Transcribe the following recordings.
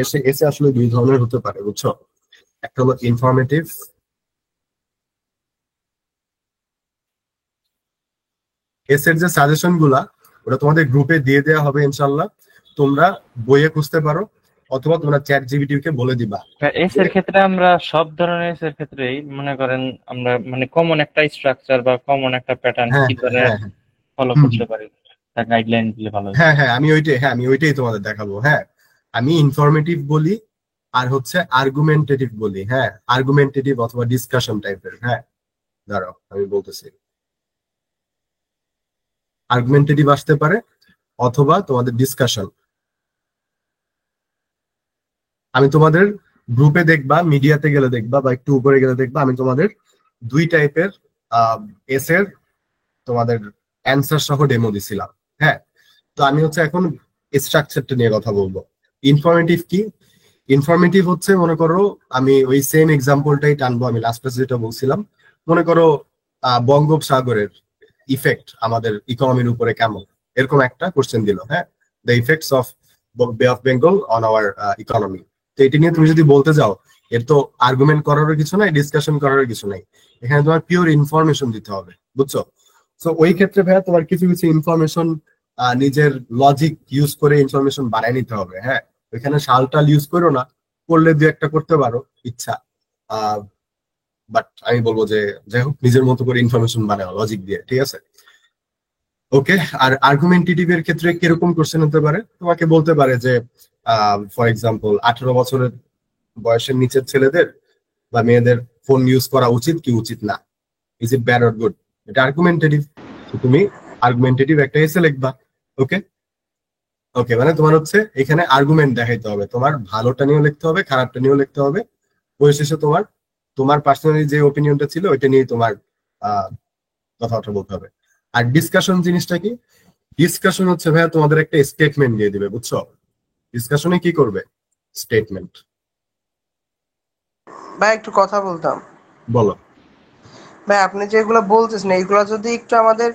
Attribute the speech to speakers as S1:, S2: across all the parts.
S1: এসে এসে আসলে দুই ধরনের হতে পারে, বুঝছো? একটা হলো ইনফরমেটিভ, এসের যে সাজেশন গুলা ওটা তোমাদের গ্রুপে দিয়ে দেওয়া হবে ইনশাল্লাহ। তোমরা বইয়ে খুঁজতে পারো অথবা তোমরা চ্যাট জিপিটি কে বলে দিবা
S2: এস
S1: যে
S2: এর ক্ষেত্রে আমরা সব ধরনের এস এর ক্ষেত্রেই মনে করেন আমরা মানে কমন একটা স্ট্রাকচার বা কমন একটা প্যাটার্ন
S1: হ্যাঁ
S2: কি ধরনের
S1: হ্যাঁ হ্যাঁ
S2: ফলো
S1: হুম হুম,
S2: করতে পারি, তার গাইডলাইন দিলে ভালো হতো।
S1: হ্যাঁ হ্যাঁ আমি ওইটাই তোমাদের দেখাবো। হ্যাঁ, আমি ইনফরমেটিভ বলি আর হচ্ছে আর্গুমেন্টেটিভ বলি। হ্যাঁ, আর্গুমেন্টেটিভ অথবা ডিসকাশন টাইপের। হ্যাঁ, দাঁড়াও আমি বলতেছি। আর্গুমেন্টেটিভ আসতে পারে অথবা তোমাদের ডিসকাশন। আমি তোমাদের গ্রুপে দেখবা, মিডিয়াতে গেলে দেখবা, বা একটু উপরে গেলে দেখবা আমি তোমাদের দুই টাইপের এসের তোমাদের অ্যান্সার সহ ডেমো দিছিলাম। হ্যাঁ, তো আমি হচ্ছে এখন স্ট্রাকচারটা নিয়ে কথা বলবো। ইনফরমেটিভ কি? ইনফরমেটিভ হচ্ছে, মনে করো আমি ওই সেম এক্সাম্পলটাই টানবো, আমি লাস্ট ক্লাসে যেটা বলছিলাম। মনে করো বঙ্গোপসাগরের ইফেক্ট আমাদের ইকোনমির উপরে কেমন, এরকম একটা কোশ্চেন দিল। হ্যাঁ, দ্য ইফেক্টস অফ বে of Bengal on our economy. তো এটা নিয়ে তুমি যদি বলতে যাও, এর তো আর্গুমেন্ট করারও কিছু নাই, ডিসকাশন করারও কিছু নাই। এখানে তোমার পিওর ইনফরমেশন দিতে হবে, বুঝছো? তো ওই ক্ষেত্রে ভাইয়া তোমার কিছু কিছু ইনফরমেশন নিজের লজিক ইউজ করে ইনফরমেশন বানায় নিতে হবে। হ্যাঁ, ওইখানে শালটাল ইউজ করো না, করলে দু একটা করতে পারো ইচ্ছা। বাট আমি বলবো যে যাই হোক, নিজের মতো করে ইনফরমেশন বানাও লজিক দিয়ে, ঠিক আছে? ওকে। আর আর্গুমেন্টেটিভ এর ক্ষেত্রে কিরকম কোশ্চেন হতে পারে? তোমাকে বলতে পারে যে ফর এক্সাম্পল 18 বছরের বয়সের নিচের ছেলেদের বা মেয়েদের ফোন ইউজ করা উচিত কি উচিত না, is it bad or good. এটা আর্গুমেন্টেটিভ। তুমি আর্গুমেন্টেটিভ একটা এসে লিখবা। ওকে। ওকে, মানে তোমার হচ্ছে এখানে আর্গুমেন্ট দেখাইতে হবে, তোমার ভালোটা নিয়েও লিখতে হবে, খারাপটা নিয়েও লিখতে হবে। পরিশেষে তোমার তোমার পার্সোনালি যে ওপিনিয়নটা ছিল ওইটা নিয়ে তোমার আহ কথাবার্তা বলতে হবে। আর ডিসকাশন জিনিসটা কি? ডিসকাশন হচ্ছে ভাইয়া তোমাদের একটা স্টেটমেন্ট দিয়ে দিবে, বুঝছো? ডিসকাশনে কি করবে? স্টেটমেন্ট।
S3: ভাই একটু কথা বলতাম।
S1: বলো।
S3: ভাই আপনি যেগুলো বলতেছেন এইগুলো যদি একটু আমাদের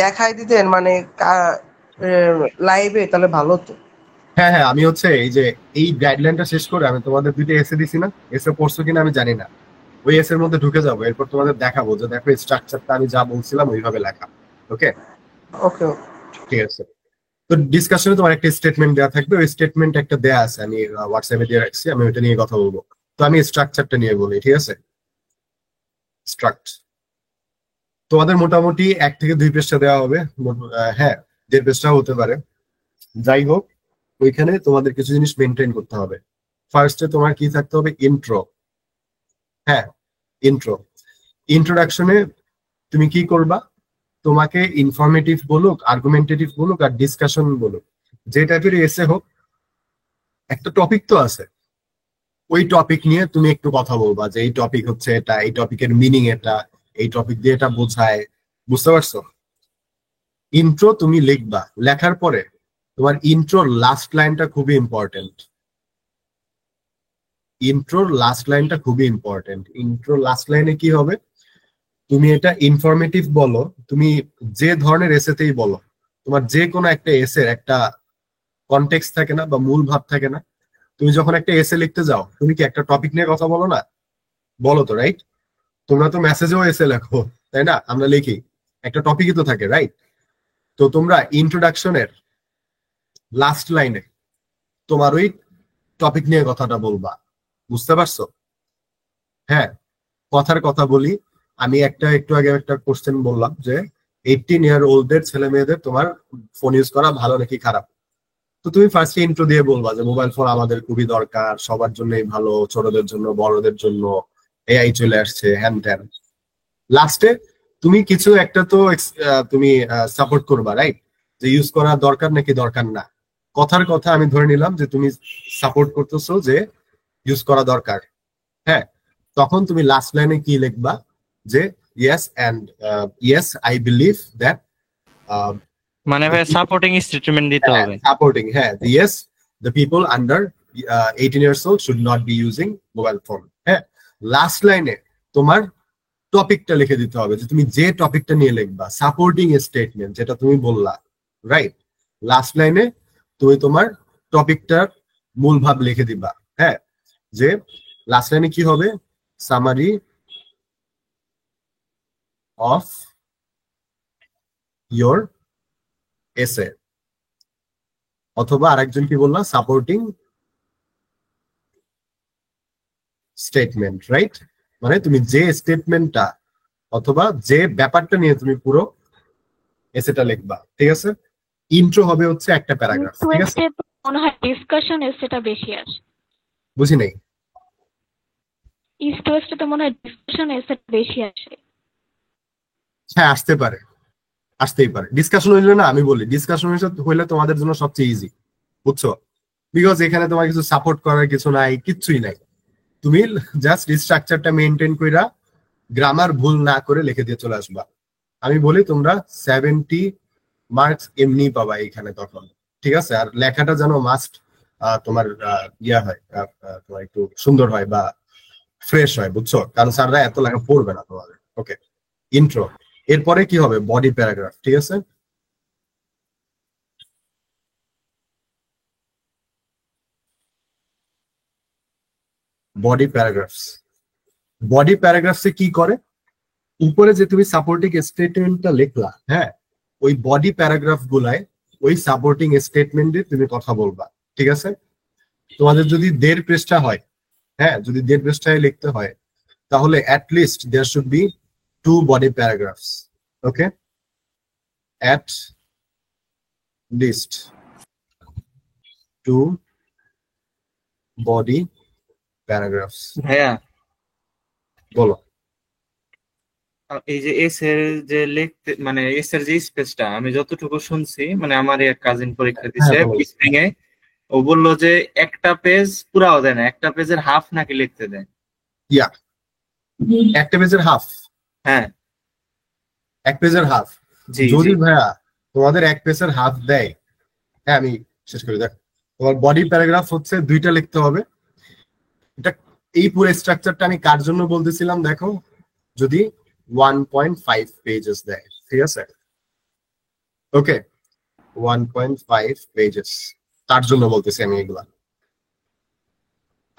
S3: দেখাই দিতেন মানে লাইভে, তাহলে ভালো হতো।
S1: হ্যাঁ হ্যাঁ, আমি হচ্ছে এই যে এই গাইডলাইনটা শেষ করে আমি তোমাদের দুইটা এসে দিছি না, এসে পড়ছো কিনা আমি জানি না। ওই এসের মধ্যে ঢুকে যাবো, এরপর তোমাদের দেখাবো যে দেখো স্ট্রাকচারটা আমি যা বলছিলাম ওইভাবে লেখা। ওকে,
S3: ওকে।
S1: ঠিক আছে। তো ডিসকাশনে তোমার একটা স্টেটমেন্ট দেওয়া থাকবে, ওই স্টেটমেন্ট একটা দেয়া আছে, আমি হোয়াটসঅ্যাপে দিয়ে রাখছি, আমি ওইটা নিয়ে কথা বলবো। তো আমি স্ট্রাকচারটা নিয়ে বলি, ঠিক আছে? স্ট্রাকচার তোমাদের মোটামুটি 1 থেকে 2 পৃষ্ঠা দেওয়া হবে। হ্যাঁ, 1.5 পৃষ্ঠা হতে পারে। যাই হোক, ওইখানে তোমাদের কিছু জিনিস মেনটেন করতে হবে। ফার্স্টে তোমার কি থাকতে হবে? ইন্ট্রো। হ্যাঁ, ইন্ট্রো। ইন্ট্রোডাকশনে তুমি কি করবা? তোমাকে ইনফরমেটিভ বলুক, আর্গুমেন্টেটিভ বলুক আর ডিসকাশন বলুক, যে টাইপের এসে হোক, একটা টপিক তো আছে। ওই টপিক নিয়ে তুমি একটু কথা বলবা যে এই টপিক হচ্ছে এটা, এই টপিকের মিনিং এটা, এই টপিক দিয়ে এটা বোঝায়। বুঝতে পারছো? ইন্ট্রো তুমি লিখবা, লেখার পরে তোমার ইন্ট্রোর লাস্ট লাইনটা খুবই ইম্পর্টেন্ট। ইন্ট্রোর লাস্ট লাইনটা খুবই ইম্পর্টেন্ট। ইন্ট্রোর লাস্ট লাইনে কি হবে? তুমি এটা ইনফরমেটিভ বলো, তুমি যে ধরনের এসেতেই বলো, তোমার যে কোনো একটা এসের একটা কনটেক্সট থাকে না বা মূল ভাব থাকে না? তুমি যখন একটা এসে লিখতে যাও তুমি কি একটা টপিক নিয়ে কথা বলো না? বলো তো, রাইট? তোমরা তো মেসেজেও এসে লেখো, তাই না? আমরা লিখি, একটা টপিকই তো থাকে, রাইট? তো তোমরা ইন্ট্রোডাকশনের লাস্ট লাইনে তোমার ওই টপিক নিয়ে কথাটা বলবা। বুঝতে পারছো? হ্যাঁ, কথার কথা বলি। আমি একটা একটু আগে একটা কোশ্চেন বললাম যে 18 ইয়ার ওল্ডদের ছেলে মেয়েদের তোমার ফোন ইউজ করা ভালো নাকি খারাপ। তো তুমি ফার্স্টে ইন্ট্রো দিয়ে বলবা যে মোবাইল ফোন আমাদের খুবই দরকার, সবার জন্যই ভালো, ছোটদের জন্য বড়দের জন্য, এআই চলে আসছে, হ্যান ত্যান। লাস্টে তুমি কিছু একটা তো তুমি সাপোর্ট করবা, রাইট? যে ইউজ করা দরকার নাকি দরকার না। কথার কথা আমি ধরে নিলাম যে তুমি সাপোর্ট করতেছো যে ইউজ করা দরকার। হ্যাঁ, তখন তুমি লাস্ট লাইনে কি লিখবা? যে yes and yes I believe that
S2: মানে ভাই সাপোর্টিং স্টেটমেন্ট দিতে হবে।
S1: সাপোর্টিং, হ্যাঁ, yes the people under 18 years old should not be using mobile phone. হ্যাঁ, লাস্ট লাইনে তোমার টপিকটা লিখে দিতে হবে, যে তুমি যে টপিকটা নিয়ে লিখবা, সাপোর্টিং স্টেটমেন্ট যেটা তুমি বললা, রাইট? লাস্ট লাইনে তুমি তোমার টপিকটার মূল ভাব লিখে দিবা। হ্যাঁ, যে লাস্ট লাইনে কি হবে, সামারি অফ ইয়োর এসে, অথবা আরেকজন কি বললা, সাপোর্টিং স্টেটমেন্ট, রাইট? মানে তুমি যে স্টেটমেন্টটা অথবা যে ব্যাপারটা নিয়ে তুমি পুরো এসেটা লিখবা, ঠিক আছে? ইন্ট্রো হবে হচ্ছে একটা প্যারাগ্রাফ, ঠিক আছে?
S4: টুয়েস্টে মনে হয় ডিসকাশন এসেটা বেশি আসে।
S1: বুঝি নাই।
S4: ইস্ট ওয়েস্টে তো মনে হয় ডিসকাশন এসেটা বেশি আসে।
S1: হ্যাঁ, আসতে পারে, আসতেই পারে। ডিসকাশন হইলে না, আমি বলি ডিসকাশন হইলে তোমাদের জন্য সবচেয়ে ইজি, বুঝছো? বিকজ এখানে তোমার কিছু সাপোর্ট করার কিছু নাই, কিচ্ছুই নাই। তুমি জাস্ট স্ট্রাকচারটা মেনটেন কইরা গ্রামার ভুল না করে লিখে দিয়ে চলে আসবা। আমি বলি তোমরা 70 মার্কস এমনি পাবা এখানে তখন, ঠিক আছে? আর লেখাটা যেন মাস্ট তোমার ইয়া হয়, তোমার একটু সুন্দর হয় বা ফ্রেশ হয়, বুঝছো? কারণ স্যাররা এত লেখা পড়বে না তোমাদের। ওকে, ইন্ট্রো। এরপরে কি হবে, বডি প্যারাগ্রাফ, ঠিক আছে? বডি প্যারাগ্রাফস, বডি প্যারাগ্রাফসে কি করে, উপরে যে তুমি সাপোর্টিং স্টেটমেন্টটা লিখলা, হ্যাঁ, ওই বডি প্যারাগ্রাফ গুলায় ওই সাপোর্টিং স্টেটমেন্টে তুমি কথা বলবা, ঠিক আছে? তোমাদের যদি 1.5 পৃষ্ঠা হয়, হ্যাঁ, যদি 1.5 পৃষ্ঠায় লিখতে হয়, তাহলে at least there should be 2 body paragraphs. Okay, at least 2 body paragraphs.
S2: ভাইয়া,
S1: বলো।
S2: এই যে এস এর যে লিখতে মানে এস এর যে স্পেসটা আমি যতটুকু শুনছি, মানে আমার এক কাজিন পরীক্ষা দিছে
S1: হ্যাঁ, বলো।
S2: স্প্রিং এ, ও বললো যে একটা পেজ পুরাও দেয় না, একটা পেজের হাফ নাকি লিখতে দেয়।
S1: ইয়া, একটা পেজের হাফ।
S2: হ্যাঁ,
S1: এক পেজের হাফ
S2: জি
S1: যদি
S2: জি।
S1: ভাইয়া তোমাদের এক পেজের হাফ দেয়, হ্যাঁ, আমি শেষ করি। দেখ, তোমার বডি প্যারাগ্রাফ হচ্ছে 2টা লিখতে হবে। এটা, এই পুরো স্ট্রাকচারটা আমি কার জন্য বলতেছিলাম, দেখো, যদি 1.5 পেজেস দেয়, ঠিক আছে? ওকে, 1.5 পেজেস, তার জন্য বলতেছি আমি এগুলা।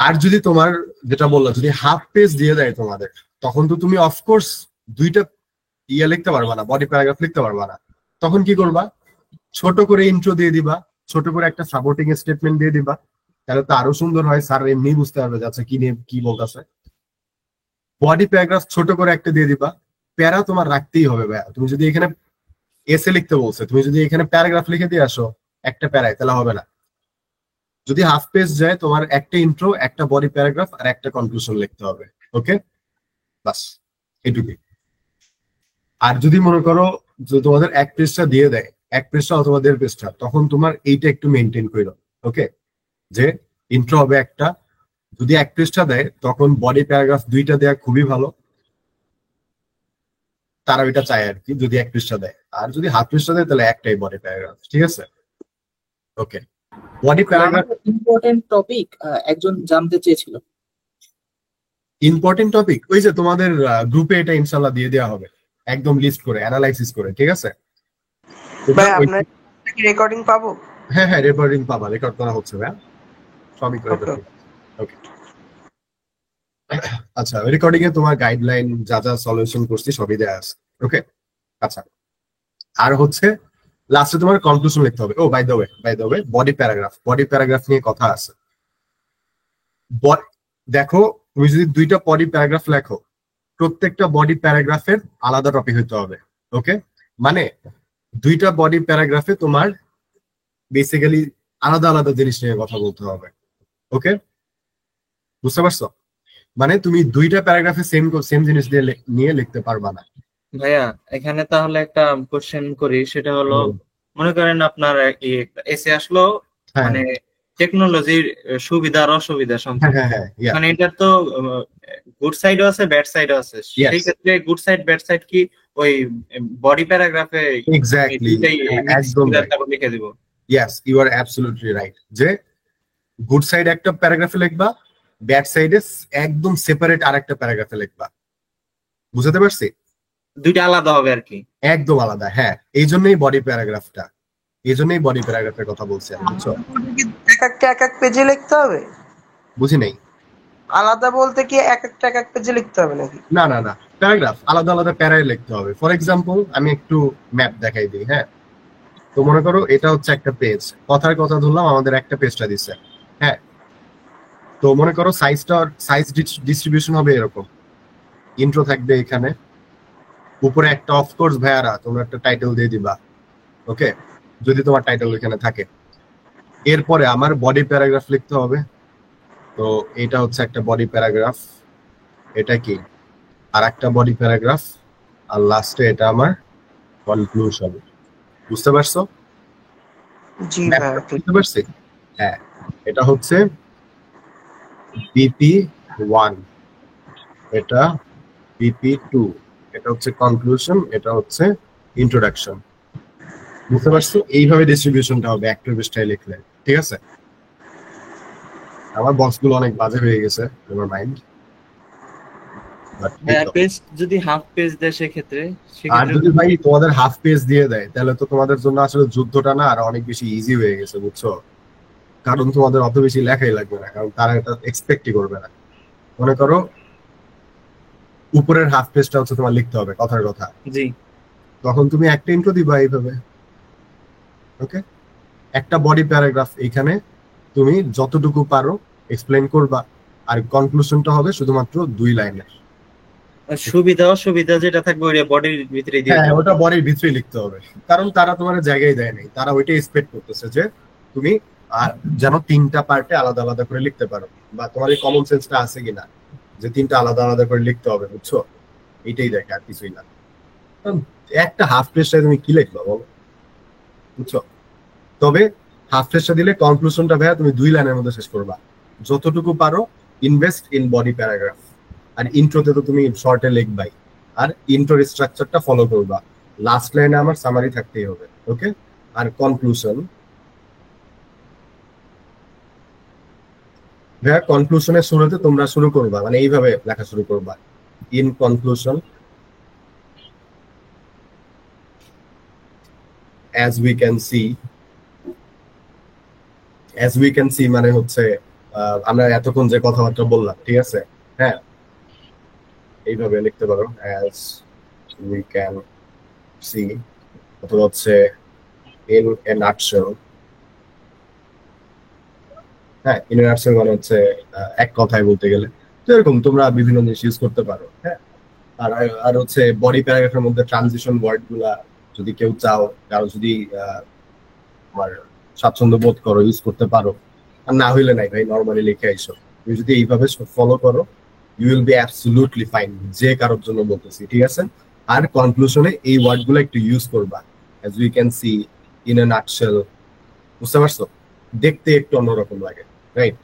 S1: আর যদি তোমার যেটা বললো, যদি হাফ পেজ দিয়ে দেয় তোমাদের, তখন তো তুমি অফকোর্স 2টা লিখতে পারবা না, বডি প্যারাগ্রাফ লিখতে পারবা না। তখন কি করবা, ছোট করে ইন্ট্রো দিয়ে দিবা, ছোট করে একটা সাপোর্টিং স্টেটমেন্ট দিয়ে দিবা, তাহলে তো আরো সুন্দর হয়, স্যার এমনি বুঝতে পারবে যে আচ্ছা কি নিয়ে কি বলতেছে। বডি প্যারাগ্রাফ ছোট করে একটা দিয়ে দিবা। প্যারা তোমার রাখতেই হবে ভাইয়া। তুমি যদি এখানে এসে লিখতে বলছে, তুমি যদি এখানে প্যারাগ্রাফ লিখে দিয়ে আসো একটা প্যারায়, তাহলে হবে না। যদি হাফ পেজ যায়, তোমার একটা ইন্ট্রো, একটা বডি প্যারাগ্রাফ আর একটা কনক্লুশন লিখতে হবে। ওকে, বাস, এটুকুই। আর যদি মনে করো যে তোমাদের 1 পৃষ্ঠা দিয়ে দেয়, 1 পৃষ্ঠা অথবা 1.5 পৃষ্ঠা, তখন তোমার এইটা একটু মেনটেন করো। ওকে, যে ইন্ট্রো হবে একটা, যদি 1 পৃষ্ঠা দেয় তখন বডি প্যারাগ্রাফ 2টা দেয়া খুবই ভালো, তারা ওইটা চায় আর কি, যদি 1 পৃষ্ঠা দেয়। আর যদি হাফ পৃষ্ঠা দেয় তাহলে একটাই বডি প্যারাগ্রাফ, ঠিক আছে? ওকে, বডি প্যারাগ্রাফ।
S5: ইম্পর্টেন্ট টপিক একজন জানতে চেয়েছিল।
S1: ইম্পর্টেন্ট টপিক ওই যে তোমাদের গ্রুপে এটা ইনশাল্লাহ দিয়ে দেওয়া হবে, একদম লিস্ট করে, অ্যানালাইসিস করে, ঠিক আছে? তোমরা
S3: ভাই
S1: ওই,
S3: আপনার কি রেকর্ডিং পাবো?
S1: হ্যাঁ হ্যাঁ, রেকর্ডিং পাবা, রেকর্ড করা হচ্ছে ভাই, সবই করে
S3: ওকে।
S1: দেবো। ওকে, আচ্ছা, রেকর্ডিং এ তোমার গাইডলাইন যা যা সলিউশন করছি সবই দেয়া আছে। ওকে, আচ্ছা। আর হচ্ছে লাস্টে তোমার কনক্লুশন লিখতে হবে। Oh by the way body paragraph, body paragraph নিয়ে কথা আছে। দেখো, তুমি যদি 2টা বডি প্যারাগ্রাফ লেখো, প্রত্যেকটা বডি প্যারাগ্রাফের আলাদা টপিক হইতে হবে। ওকে, মানে 2টা বডি প্যারাগ্রাফে তোমার বেসিক্যালি আলাদা আলাদা জিনিস নিয়ে কথা বলতে হবে। ওকে, বুঝতে পারছো? মানে তুমি 2টা প্যারাগ্রাফে সেম সেম জিনিস দিয়ে নিয়ে লিখতে পারবা না।
S2: ভাইয়া, এখানে তাহলে একটা কোশ্চেন করি, সেটা হলো মনে করেন আপনার এসে আসলো
S1: হ্যাঁ
S2: মানে টেকনোলজির সুবিধা আর অসুবিধা
S1: হ্যাঁ
S2: সম্পর্কে,
S1: হ্যাঁ হ্যাঁ, yeah,
S2: মানে এটার তো গুড সাইডও আছে ব্যাড সাইডও আছে।
S1: Yes.
S2: সেই ক্ষেত্রে গুড সাইড ব্যাড সাইড কি ওই বডি প্যারাগ্রাফে
S1: Exactly, একদম right.
S2: লিখে দিব?
S1: Yes, you are absolutely right. যে গুড সাইড একটা প্যারাগ্রাফে লিখবা, ব্যাড সাইডে একদম সেপারেট আরেকটা প্যারাগ্রাফে লিখবা। বুঝতে পারছি?
S2: 2টা আলাদা হবে আর কি।
S1: একদম আলাদা, হ্যাঁ। এই জন্যই বডি প্যারাগ্রাফটা, এই জন্যই বডি প্যারাগ্রাফের কথা বলছি আমি, বুঝছো?
S3: একটা এক এক পেজে লিখতে হবে?
S1: বুঝি নাই।
S3: আলাদা বলতে কি এক এক পেজে লিখতে হবে নাকি?
S1: না না না, প্যারাগ্রাফ আলাদা আলাদা প্যারায় লিখতে হবে। ফর এক্সাম্পল আমি একটু ম্যাপ দেখাই দিই। হ্যাঁ, তো মনে করো এটা হচ্ছে একটা পেজ, কথার কথা ধরলাম আমাদের একটা পেজটা দিচ্ছে। হ্যাঁ, তো মনে করো সাইজ ডিস্ট্রিবিউশন হবে এরকম, ইন্ট্রো থাকবে এখানে, উপরে একটা অফকোর্স ভাইয়ারা তোমরা একটা টাইটেল দিয়ে দিবা, ওকে, যদি তোমার টাইটেল এখানে থাকে। এরপরে আমার বডি প্যারাগ্রাফ লিখতে হবে। তো এটা হচ্ছে একটা বডি প্যারাগ্রাফ, এটা কি আর একটা বডি প্যারাগ্রাফ, আর লাস্টে এটা আমার কনক্লুশন। বুঝতে পারছো?
S3: জি ভাইয়া,
S1: বুঝতে পারছি। হ্যাঁ, এটা হচ্ছে বিপি 1, এটা বিপি 2, এটা হচ্ছে কনক্লুশন, এটা হচ্ছে ইন্ট্রোডাকশন। বুঝতে পারছো? এইভাবে ডিস্ট্রিবিউশনটা হবে অ্যাক্টিভ স্টাইল লিখলে। ঠিক আছে? আমার বক্সগুলো অনেক বাজে হয়ে গেছে, নেভার মাইন্ড।
S2: পেজ যদি হাফ পেজ দেয় সেক্ষেত্রে
S1: আর যদি ভাই তোমাদের হাফ পেজ দিয়ে দেয় তাহলে তো তোমাদের জন্য আসলে যুদ্ধটা না আর অনেক বেশি ইজি হয়ে গেছে, বুঝছো? কারণ তোমাদের অত বেশি লেখাই লাগবে না, কারণ তারা এটা এক্সপেক্টই করবে না। মনে করো উপরের হাফ পেজটা হচ্ছে তোমার লিখতে হবে কথার কথা,
S2: জি,
S1: তখন তুমি একটা ইন্ট্রো দিবা এইভাবে, ওকে, একটা বডি প্যারাগ্রাফ এখানে তুমি যতটুকু পারো এক্সপ্লেইন করবা, আর কনক্লুশনটা হবে শুধুমাত্র 2 লাইনের।
S2: সুবিধা অসুবিধা যেটা থাকবে ওই বডির ভিতরে দিয়ে
S1: হ্যাঁ,
S2: দিতে
S1: ওটা
S2: হবে।
S1: বডির ভিতরে লিখতে হবে, কারণ তারা তোমার জায়গায় দেয় নাই, তারা ওইটাই এক্সপেক্ট করতেছে যে তুমি আর যেন 3টা পার্টে আলাদা আলাদা করে লিখতে পারো, বা তোমার এই কমন সেন্সটা আছে কিনা যে 3টা আলাদা আলাদা করে লিখতে হবে, বুঝছো? এইটাই দেখে, আর কিছুই না। কারণ একটা হাফ পেজটায় তুমি কি লিখবা বলো, বুঝছো? তবে হাফ পেজটা দিলে কনক্লুশনটা ভাইয়া তুমি 2 লাইনের মধ্যে শেষ করবা, যতটুকু পারো ইনভেস্ট ইন বডি প্যারাগ্রাফ। আর ইন্ট্রোতে তো তুমি শর্টে লিখবাই, আর ইন্ট্রোর স্ট্রাকচারটা ফলো করবা, লাস্ট লাইনে আমার সামারি থাকতেই হবে, ওকে। আর কনক্লুশন ভাইয়া, কনক্লুশনের শুরুতে তোমরা শুরু করবা মানে এইভাবে লেখা শুরু করবা, in conclusion as we can see, as we can see মানে হচ্ছে আমরা এতক্ষণ যে কথাবার্তা বললাম, ঠিক আছে? হ্যাঁ, এইভাবে লিখতে পারো, as we can see, অথবা হচ্ছে in a nutshell। হ্যাঁ, in a nutshell মানে হচ্ছে এক কথায় বলতে গেলে। তো এরকম তোমরা বিভিন্ন জিনিস ইউজ করতে পারো। হ্যাঁ, আর আর হচ্ছে বডি প্যারাগ্রাফের মধ্যে ট্রানজিশন ওয়ার্ড গুলা যদি কেউ চাও, কারো যদি তোমার স্বাচ্ছন্দ্য বোধ করো, ইউজ করতে পারো। আর না হইলে নাই ভাই, নর্মালি লিখে আইসো। তুমি যদি এইভাবে ফলো করো, you will be absolutely fine, যে কারোর জন্য বলতেছি, ঠিক আছে? আর কনক্লুশনে এই ওয়ার্ড গুলো একটু ইউজ করবা, as we can see, in a nutshell। বুঝতে পারছো? দেখতে একটু অন্যরকম লাগে, রাইট?